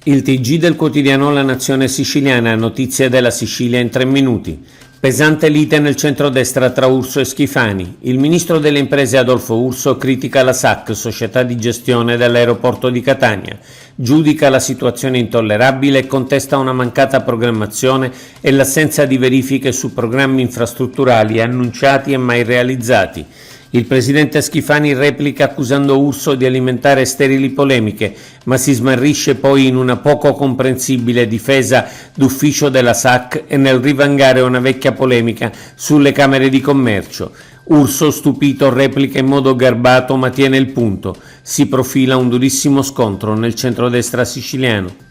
Il TG del quotidiano La Nazione Siciliana, notizie della Sicilia in 3 minuti. Pesante lite nel centrodestra tra Urso e Schifani. Il ministro delle imprese Adolfo Urso critica la SAC, società di gestione dell'aeroporto di Catania. Giudica la situazione intollerabile e contesta una mancata programmazione e l'assenza di verifiche su programmi infrastrutturali annunciati e mai realizzati. Il presidente Schifani replica accusando Urso di alimentare sterili polemiche, ma si smarrisce poi in una poco comprensibile difesa d'ufficio della SAC e nel rivangare una vecchia polemica sulle camere di commercio. Urso, stupito, replica in modo garbato ma tiene il punto. Si profila un durissimo scontro nel centrodestra siciliano.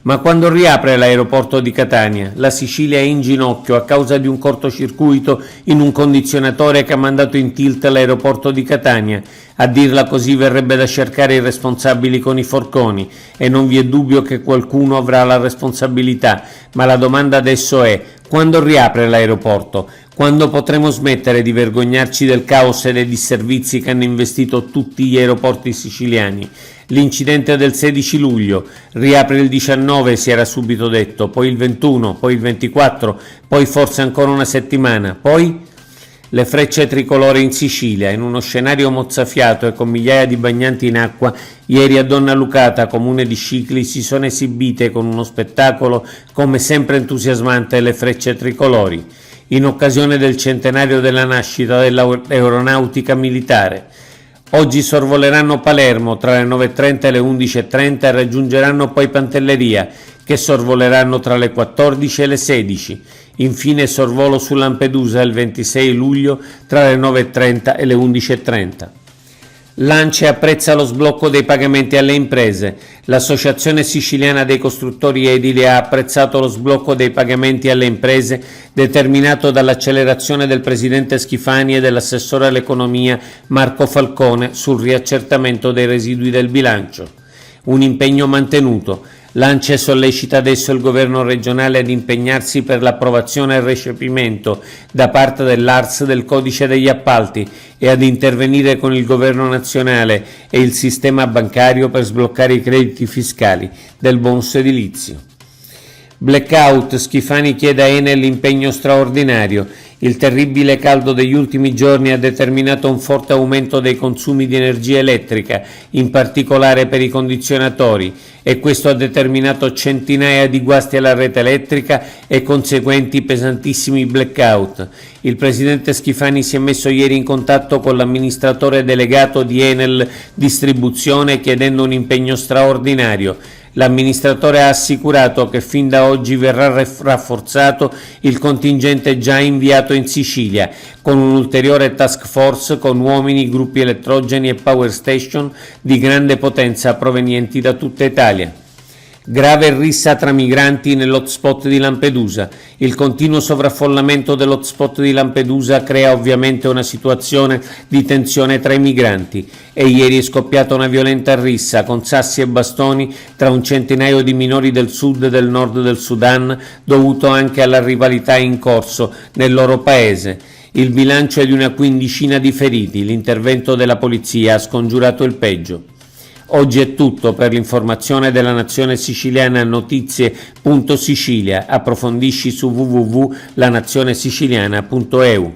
Ma quando riapre l'aeroporto di Catania? La Sicilia è in ginocchio a causa di un cortocircuito in un condizionatore che ha mandato in tilt l'aeroporto di Catania. A dirla così verrebbe da cercare i responsabili con i forconi e non vi è dubbio che qualcuno avrà la responsabilità, ma la domanda adesso è: quando riapre l'aeroporto? Quando potremo smettere di vergognarci del caos e dei disservizi che hanno investito tutti gli aeroporti siciliani? L'incidente del 16 luglio, riapre il 19 si era subito detto, poi il 21, poi il 24, poi forse ancora una settimana, poi le frecce tricolore in Sicilia, in uno scenario mozzafiato e con migliaia di bagnanti in acqua. Ieri a Donna Lucata, comune di Scicli, si sono esibite con uno spettacolo come sempre entusiasmante le frecce tricolori, in occasione del centenario della nascita dell'aeronautica militare. Oggi sorvoleranno Palermo tra le 9.30 e le 11.30 e raggiungeranno poi Pantelleria, che sorvoleranno tra le 14 e le 16. Infine sorvolo su Lampedusa il 26 luglio tra le 9.30 e le 11.30. L'ANCE apprezza lo sblocco dei pagamenti alle imprese. L'Associazione Siciliana dei Costruttori Edili ha apprezzato lo sblocco dei pagamenti alle imprese determinato dall'accelerazione del presidente Schifani e dell'assessore all'economia Marco Falcone sul riaccertamento dei residui del bilancio. Un impegno mantenuto. L'ANCE sollecita adesso il governo regionale ad impegnarsi per l'approvazione e il recepimento da parte dell'ARS del codice degli appalti e ad intervenire con il governo nazionale e il sistema bancario per sbloccare i crediti fiscali del bonus edilizio. Blackout, Schifani chiede a Enel l'impegno straordinario. Il terribile caldo degli ultimi giorni ha determinato un forte aumento dei consumi di energia elettrica, in particolare per i condizionatori, e questo ha determinato centinaia di guasti alla rete elettrica e conseguenti pesantissimi blackout. Il presidente Schifani si è messo ieri in contatto con l'amministratore delegato di Enel Distribuzione chiedendo un impegno straordinario. L'amministratore ha assicurato che fin da oggi verrà rafforzato il contingente già inviato in Sicilia, con un'ulteriore task force con uomini, gruppi elettrogeni e power station di grande potenza provenienti da tutta Italia. Grave rissa tra migranti nell'hotspot di Lampedusa. Il continuo sovraffollamento dell'hotspot di Lampedusa crea ovviamente una situazione di tensione tra i migranti e ieri è scoppiata una violenta rissa con sassi e bastoni tra un centinaio di minori del sud e del nord del Sudan, dovuto anche alla rivalità in corso nel loro paese. Il bilancio è di una quindicina di feriti. L'intervento della polizia ha scongiurato il peggio. Oggi è tutto. Per l'informazione della Nazione Siciliana, notizie.sicilia. Approfondisci su www.lanazionesiciliana.eu.